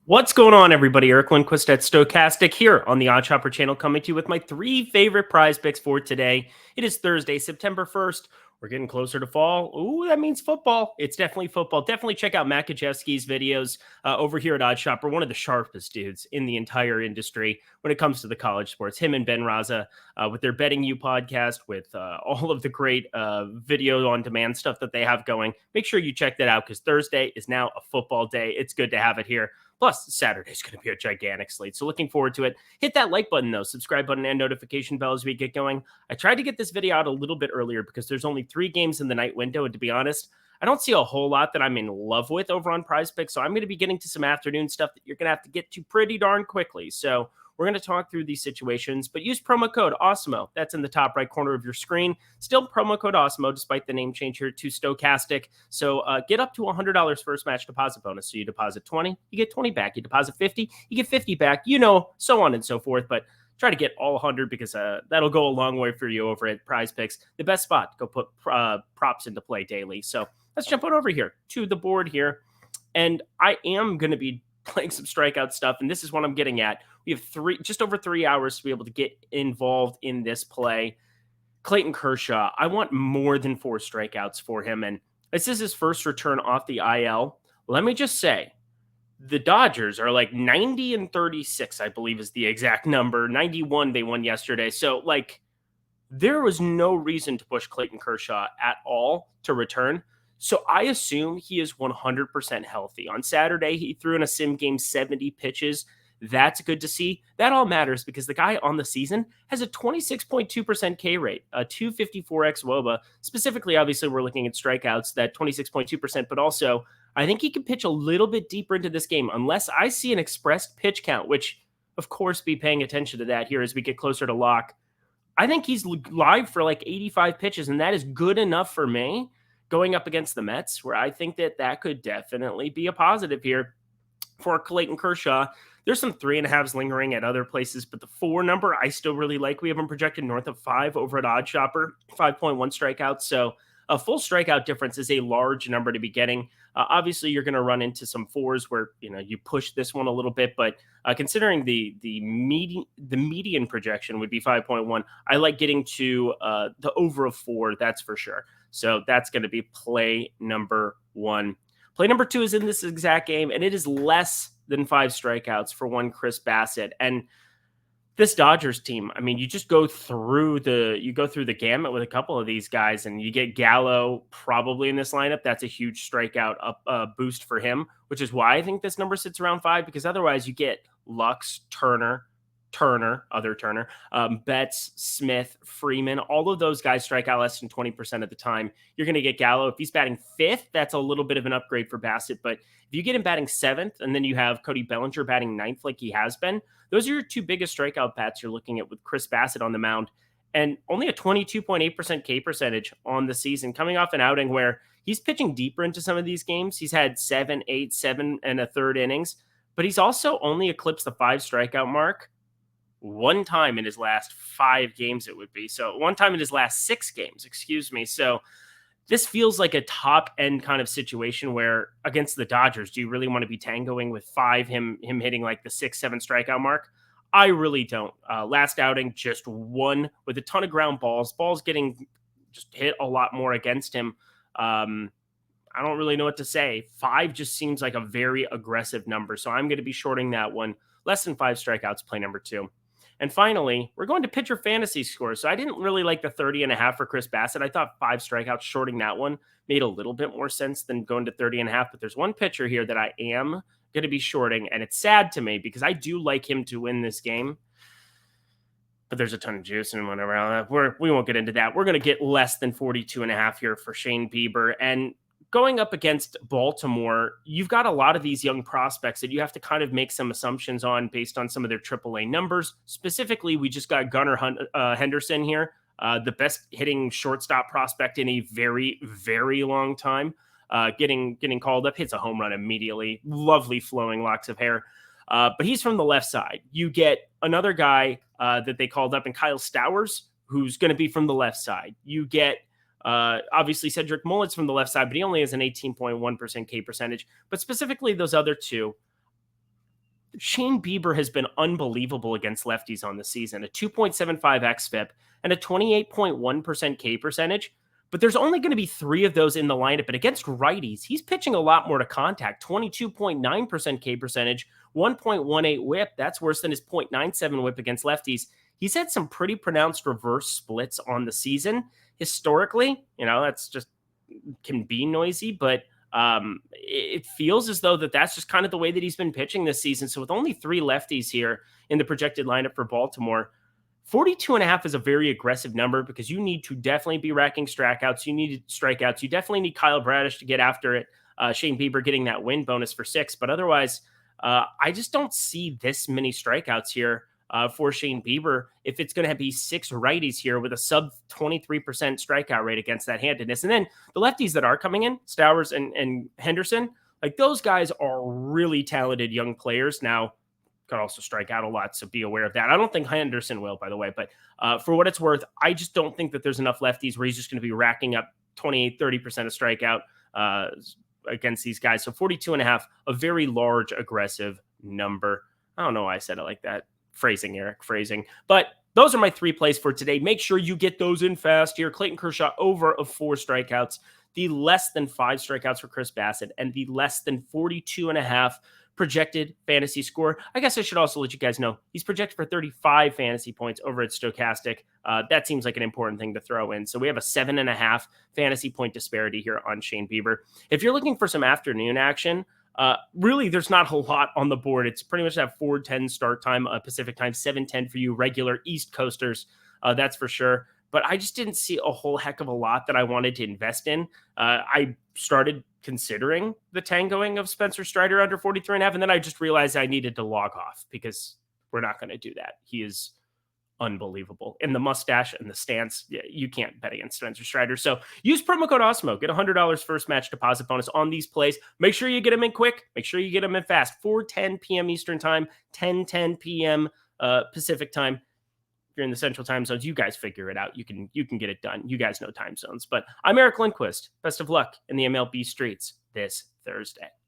What's going on, everybody? Eric Lindquist at Stochastic here on the Odd Chopper channel, coming to you with my three favorite prize picks for today. It is Thursday, September 1st. We're getting closer to fall. Ooh, that means football. It's definitely football. Definitely check out Matt Kajewski's videos over here at Odd Chopper, one of the sharpest dudes in the entire industry when it comes to the college sports. Him and Ben Raza with their Betting You podcast, with all of the great video on demand stuff that they have going. Make sure you check that out because Thursday is now a football day. It's good to have it here. Plus, Saturday's going to be a gigantic slate. So looking forward to it. Hit that like button, though, subscribe button, and notification bell as we get going. I tried to get this video out a little bit earlier because there's only 3 games in the night window. And to be honest, I don't see a whole lot that I'm in love with over on PrizePicks. So I'm going to be getting to some afternoon stuff that you're going to have to get to pretty darn quickly. So we're going to talk through these situations, but use promo code AWESEMO. That's in the top right corner of your screen. Still promo code AWESEMO, despite the name change here to Stochastic. So get up to $100 first match deposit bonus. So you deposit 20, you get 20 back. You deposit 50, you get 50 back, so on and so forth. But try to get all 100 because that'll go a long way for you over at PrizePicks. The best spot to go put props into play daily. So let's jump on over here to the board here. And I am going to be playing some strikeout stuff, and this is what I'm getting at. We have just over 3 hours to be able to get involved in this play. Clayton Kershaw, I want more than 4 strikeouts for him, and this is his first return off the IL. Let me just say, the Dodgers are like 90-36, I believe is the exact number. 91 they won yesterday. So, there was no reason to push Clayton Kershaw at all to return. So I assume he is 100% healthy. On Saturday, he threw in a sim game 70 pitches. That's good to see. That all matters because the guy on the season has a 26.2% K rate, a 254x WOBA. Specifically, obviously, we're looking at strikeouts, that 26.2%, but also I think he can pitch a little bit deeper into this game unless I see an expressed pitch count, which, of course, be paying attention to that here as we get closer to lock. I think he's live for like 85 pitches, and that is good enough for me going up against the Mets, where I think that could definitely be a positive here for Clayton Kershaw. There's some 3.5s lingering at other places, but the 4 number I still really like. We have him projected north of 5 over at Odd Chopper, 5.1 strikeouts. So a full strikeout difference is a large number to be getting. Obviously, you're going to run into some 4s where you push this one a little bit, but considering the median projection would be 5.1, I like getting to the over of 4. That's for sure. So that's going to be play number 1. Play number 2 is in this exact game, and it is less than 5 strikeouts for one Chris Bassitt. And this Dodgers team, I mean, you just go through the gamut with a couple of these guys, and you get Gallo probably in this lineup. That's a huge strikeout boost for him, which is why I think this number sits around 5, because otherwise you get Lux, Turner, Betts, Smith, Freeman, all of those guys strike out less than 20% of the time. You're going to get Gallo. If he's batting 5th, that's a little bit of an upgrade for Bassitt. But if you get him batting 7th, and then you have Cody Bellinger batting 9th like he has been, those are your 2 biggest strikeout bats you're looking at with Chris Bassitt on the mound. And only a 22.8% K percentage on the season, coming off an outing where he's pitching deeper into some of these games. He's had 7, 8, 7 and a third innings, but he's also only eclipsed the 5 strikeout mark one time in his last 5 games, it would be. So one time in his last 6 games, excuse me. So this feels like a top end kind of situation where against the Dodgers, do you really want to be tangoing with 5, him hitting like the 6, 7 strikeout mark? I really don't. Last outing, just 1 with a ton of ground balls getting just hit a lot more against him. I don't really know what to say. 5 just seems like a very aggressive number. So I'm going to be shorting that one. Less than 5 strikeouts, play number 2. And finally, we're going to pitcher fantasy scores. So I didn't really like the 30.5 for Chris Bassitt. I thought 5 strikeouts shorting that one made a little bit more sense than going to 30.5. But there's one pitcher here that I am going to be shorting. And it's sad to me because I do like him to win this game. But there's a ton of juice and whatever. We won't get into that. We're going to get less than 42.5 here for Shane Bieber. And going up against Baltimore, you've got a lot of these young prospects that you have to kind of make some assumptions on based on some of their AAA numbers. Specifically, we just got Gunnar Henderson here, the best hitting shortstop prospect in a very, very long time. Getting called up, hits a home run immediately. Lovely flowing locks of hair. But he's from the left side. You get another guy that they called up in Kyle Stowers, who's going to be from the left side. You get obviously Cedric Mullet's from the left side, but he only has an 18.1% K percentage. But specifically those other 2, Shane Bieber has been unbelievable against lefties on the season, a 2.75 xFIP and a 28.1% K percentage. But there's only going to be 3 of those in the lineup. But against righties, he's pitching a lot more to contact, 22.9% K percentage, 1.18 whip. That's worse than his 0.97 whip against lefties. He's had some pretty pronounced reverse splits on the season. Historically, that's just can be noisy, but it feels as though that's just kind of the way that he's been pitching this season. So with only 3 lefties here in the projected lineup for Baltimore, 42.5 is a very aggressive number because you need to definitely be racking strikeouts. You need strikeouts. You definitely need Kyle Bradish to get after it. Shane Bieber getting that win bonus for 6. But otherwise, I just don't see this many strikeouts here for Shane Bieber if it's going to be 6 righties here with a sub 23% strikeout rate against that handedness. And then the lefties that are coming in, Stowers and Henderson, like those guys are really talented young players. Now, could also strike out a lot, so be aware of that. I don't think Henderson will, by the way, but for what it's worth, I just don't think that there's enough lefties where he's just going to be racking up 28, 30% of strikeout against these guys. So 42.5, a very large, aggressive number. I don't know why I said it like that. Phrasing, Eric, phrasing. But those are my 3 plays for today. Make sure you get those in fast here. Clayton Kershaw over of 4 strikeouts, the less than 5 strikeouts for Chris Bassitt, and the less than 42.5 projected fantasy score. I guess I should also let you guys know he's projected for 35 fantasy points over at Stokastic. That seems like an important thing to throw in. So we have a 7.5 fantasy point disparity here on Shane Bieber. If you're looking for some afternoon action, really there's not a lot on the board. It's pretty much that 4:10 start time, Pacific time, 7:10 for you regular East Coasters. That's for sure. But I just didn't see a whole heck of a lot that I wanted to invest in. I started considering the tangoing of Spencer Strider under 43.5, and then I just realized I needed to log off because we're not going to do that. He is unbelievable. And the mustache and the stance, you can't bet against Spencer Strider. So use promo code OSMO. Get $100 first match deposit bonus on these plays. Make sure you get them in quick. Make sure you get them in fast. 4:10 p.m. Eastern time, 10:10 p.m. Pacific time. You're in the central time zones, you guys figure it out. You can get it done. You guys know time zones. But I'm Eric Lindquist. Best of luck in the MLB streets this Thursday.